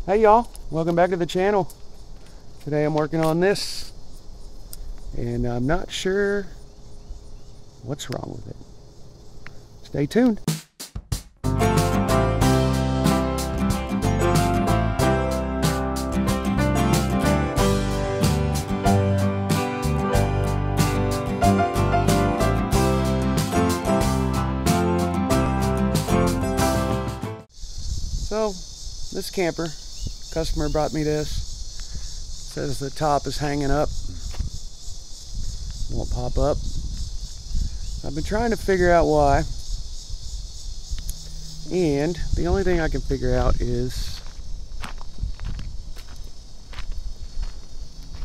Hey y'all, welcome back to the channel. Today I'm working on this and I'm not sure what's wrong with it. Stay tuned. So this camper, customer brought me this. Says the top is hanging up, won't pop up. I've been trying to figure out why, and the only thing I can figure out is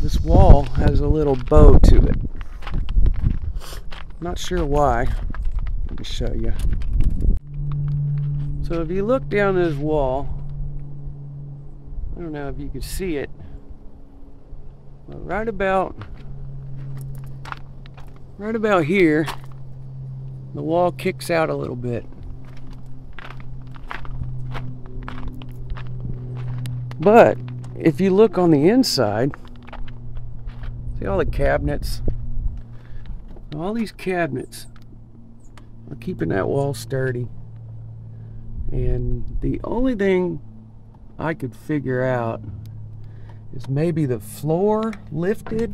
this wall has a little bow to it. Not sure why. Let me show you. So if you look down this wall, I don't know if you can see it, but right about here, the wall kicks out a little bit. But if you look on the inside, see all the cabinets? All these cabinets are keeping that wall sturdy. And the only thing I could figure out is maybe the floor lifted,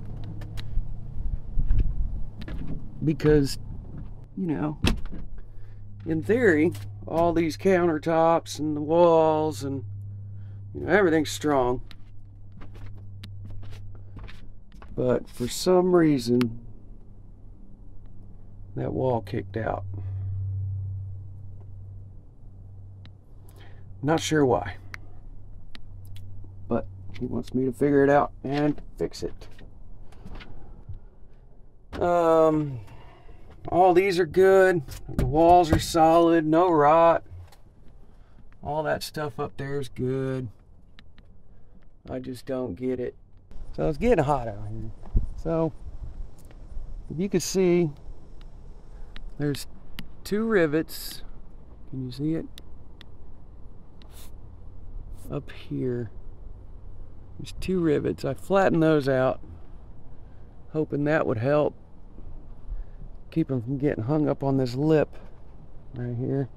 because, you know, in theory, all these countertops and the walls and, you know, everything's strong. But for some reason, that wall kicked out. Not sure why, but he wants me to figure it out and fix it. All these are good. The walls are solid, no rot. All that stuff up there is good. I just don't get it. So it's getting hot out here. So if you can see, there's two rivets. Can you see it? Up here, there's two rivets. I flattened those out, hoping that would help keep them from getting hung up on this lip right here.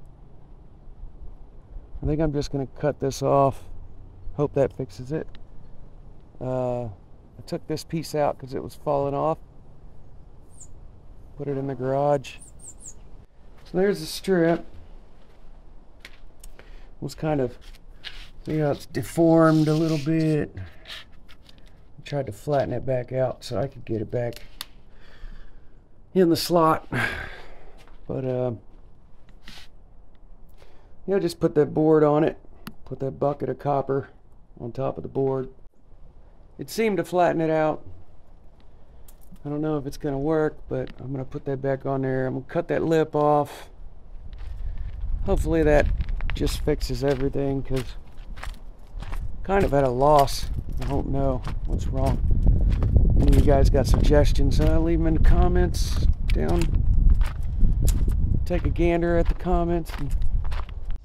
I think I'm just going to cut this off. Hope that fixes it. I took this piece out because it was falling off. Put it in the garage. So there's the strip. It was kind of, see how it's deformed a little bit. I tried to flatten it back out so I could get it back in the slot. But yeah, just put that board on it. Put that bucket of copper on top of the board. It seemed to flatten it out. I don't know if it's gonna work, but I'm gonna put that back on there. I'm gonna cut that lip off. Hopefully that just fixes everything, because kind of at a loss. I don't know what's wrong. Any of you guys got suggestions? Leave them in the comments down. Take a gander at the comments. And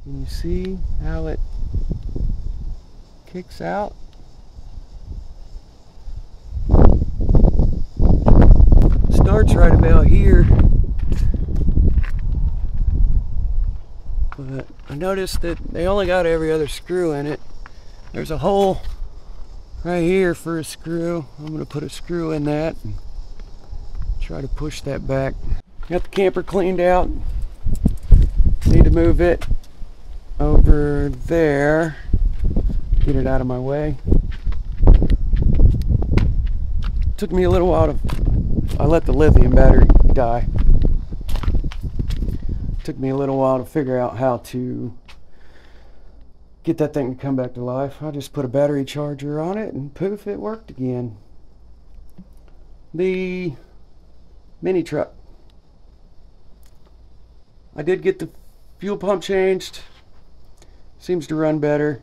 can you see how it kicks out? Starts right about here. But I noticed that they only got every other screw in it. There's a hole right here for a screw. I'm going to put a screw in that and try to push that back. Got the camper cleaned out. Need to move it over there. Get it out of my way. Took me a little while to... I let the lithium battery die. Took me a little while to figure out how to get that thing to come back to life. I just put a battery charger on it and poof, it worked again. The mini truck. I did get the fuel pump changed. Seems to run better.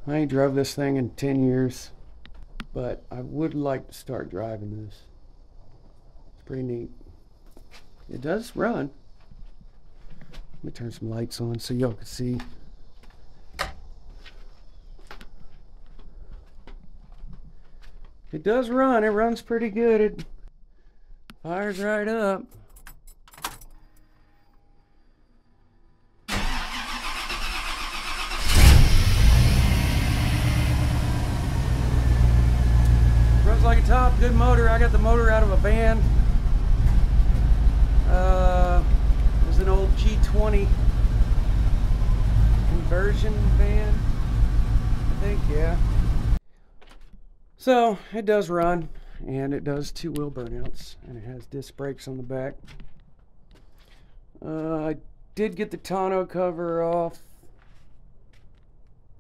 I ain't drove this thing in 10 years, but I would like to start driving this. It's pretty neat. It does run. Let me turn some lights on so y'all can see. It does run. It runs pretty good. It fires right up. Runs like a top. Good motor. I got the motor out of a van. It was an old G20 conversion van, I think, yeah. So it does run, and it does 2-wheel burnouts, and it has disc brakes on the back. I did get the tonneau cover off.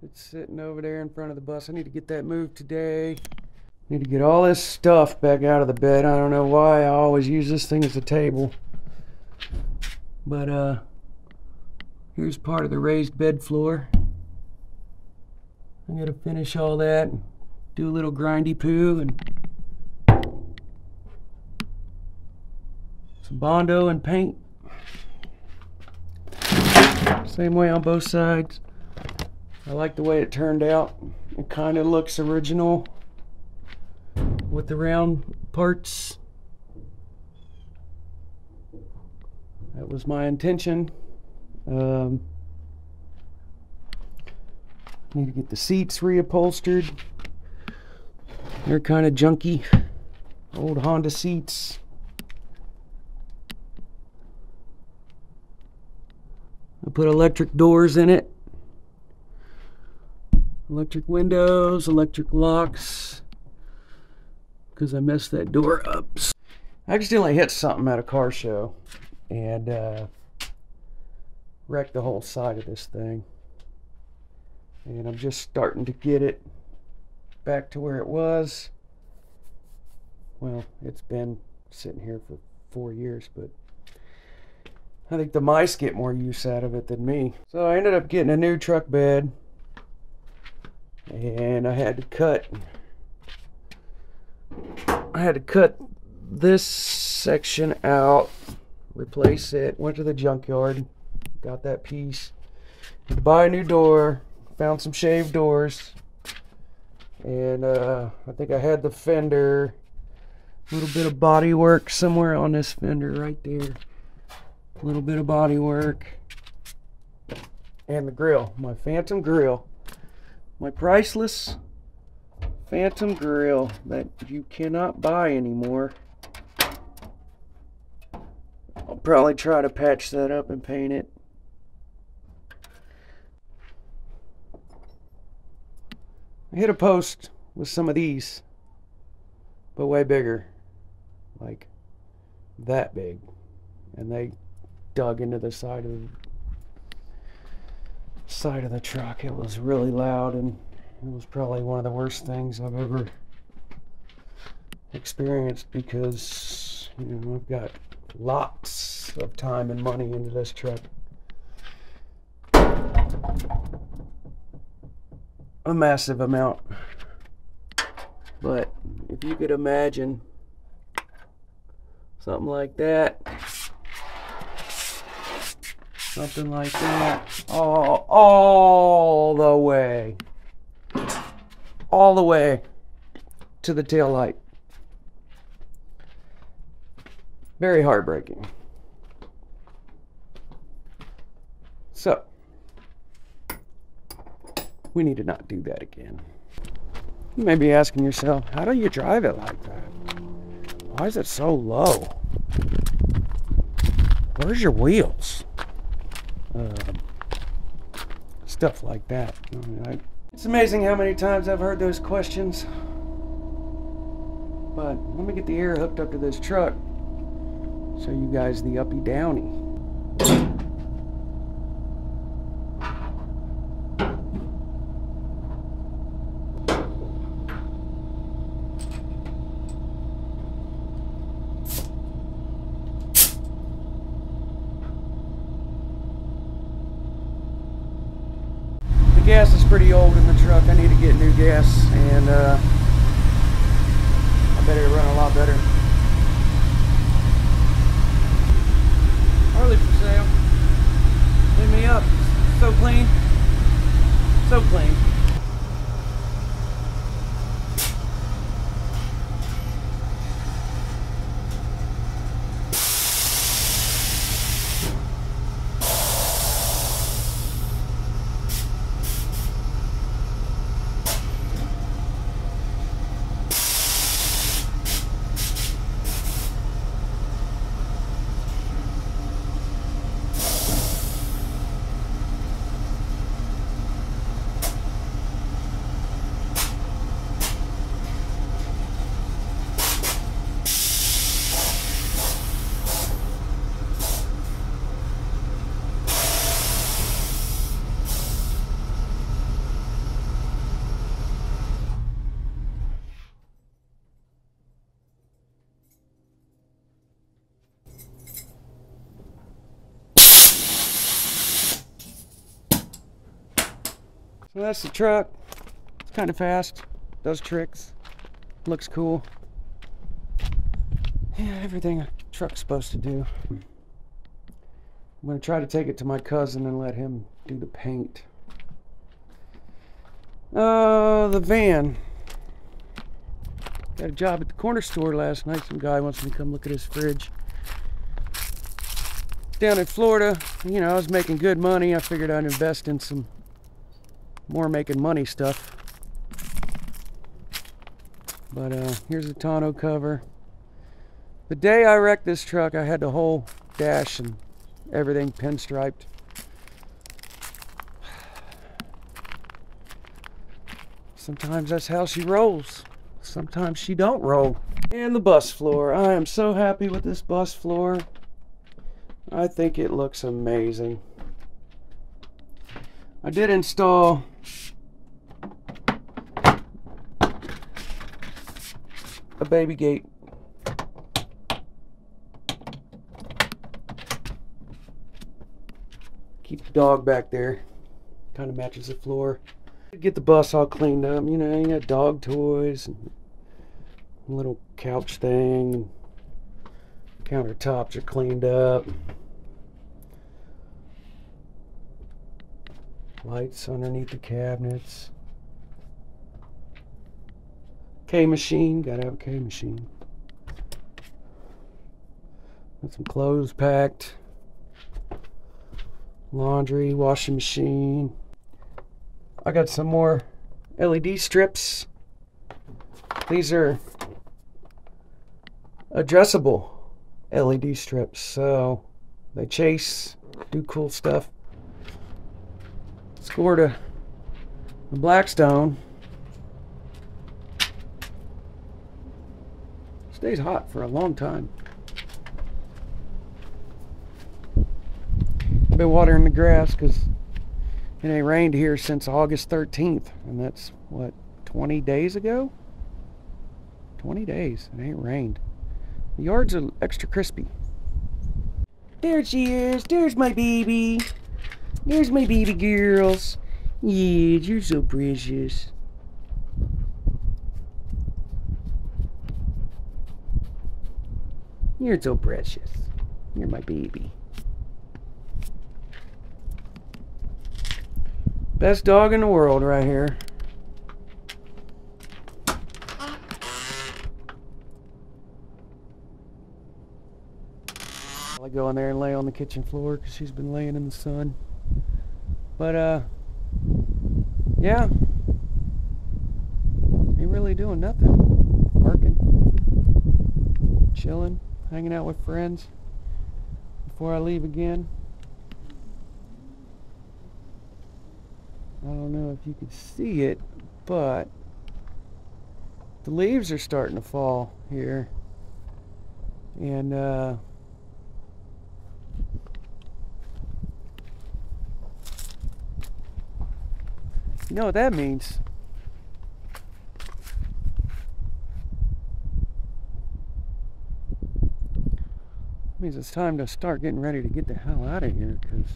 It's sitting over there in front of the bus. I need to get that moved today. Need to get all this stuff back out of the bed. I don't know why I always use this thing as a table. But here's part of the raised bed floor. I gotta finish all that, do a little grindy poo and some Bondo and paint. Same way on both sides. I like the way it turned out. It kind of looks original with the round parts. That was my intention. Need to get the seats reupholstered. They're kind of junky. Old Honda seats. I put electric doors in it. Electric windows, electric locks. Because I messed that door up. I accidentally hit something at a car show and wrecked the whole side of this thing. And I'm just starting to get it back to where it was. Well, it's been sitting here for 4 years, but I think the mice get more use out of it than me. So I ended up getting a new truck bed, and I had to cut this section out, replace it, went to the junkyard, got that piece, had to buy a new door, found some shaved doors, and I think I had the fender, a little bit of body work somewhere on this fender right there, a little bit of body work, and the grill, my Phantom grill, my priceless Phantom grill that you cannot buy anymore. I'll probably try to patch that up and paint it. I hit a post with some of these, but way bigger, like that big, and they dug into the side of the truck. It was really loud, and it was probably one of the worst things I've ever experienced, because, you know, I've got lots of time and money into this truck. A massive amount. But if you could imagine something like that, something like that, all the way to the tail light. Very heartbreaking. So we need to not do that again. You may be asking yourself, how do you drive it like that? Why is it so low? Where's your wheels? Stuff like that. I mean, it's amazing how many times I've heard those questions. But let me get the air hooked up to this truck. Show you guys the uppy downy. The gas is pretty old in the truck. I need to get new gas, and I bet it'll run a lot better. Harley for sale. Hit me up. So clean. So clean. Well, that's the truck. It's kind of fast. Does tricks. Looks cool. Yeah, everything a truck's supposed to do. I'm going to try to take it to my cousin and let him do the paint. The van. Got a job at the corner store last night. Some guy wants me to come look at his fridge. Down in Florida, you know, I was making good money. I figured I'd invest in some more making money stuff. But here's the tonneau cover. The day I wrecked this truck, I had the whole dash and everything pinstriped. Sometimes that's how she rolls. Sometimes she don't roll. And the bus floor. I am so happy with this bus floor. I think it looks amazing. I did install a baby gate. Keep the dog back there. Kind of matches the floor. Get the bus all cleaned up. You know, you got dog toys and a little couch thing. And countertops are cleaned up. Lights underneath the cabinets. K-machine. Gotta have a K-machine. Got some clothes packed. Laundry, washing machine. I got some more LED strips. These are addressable LED strips, so they chase, do cool stuff. Scored a Blackstone. Stays hot for a long time. Been watering the grass because it ain't rained here since August 13th, and that's what, 20 days ago? 20 days. It ain't rained. The yards are extra crispy. There she is. There's my baby. There's my baby girls. Yeah, you're so precious. You're so precious. You're my baby. Best dog in the world right here. I go in there and lay on the kitchen floor because she's been laying in the sun. But yeah, ain't really doing nothing. Working, chilling, hanging out with friends before I leave again. I don't know if you can see it, but the leaves are starting to fall here. And you know what that means? It means it's time to start getting ready to get the hell out of here, because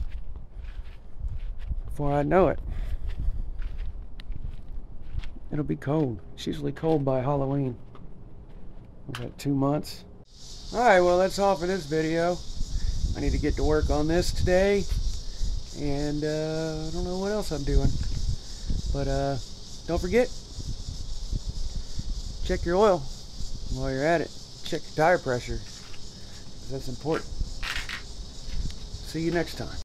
before I know it, it'll be cold. It's usually cold by Halloween. Was that 2 months? Alright, well that's all for this video. I need to get to work on this today. And I don't know what else I'm doing. But don't forget, check your oil. While you're at it, check your tire pressure. That's important. See you next time.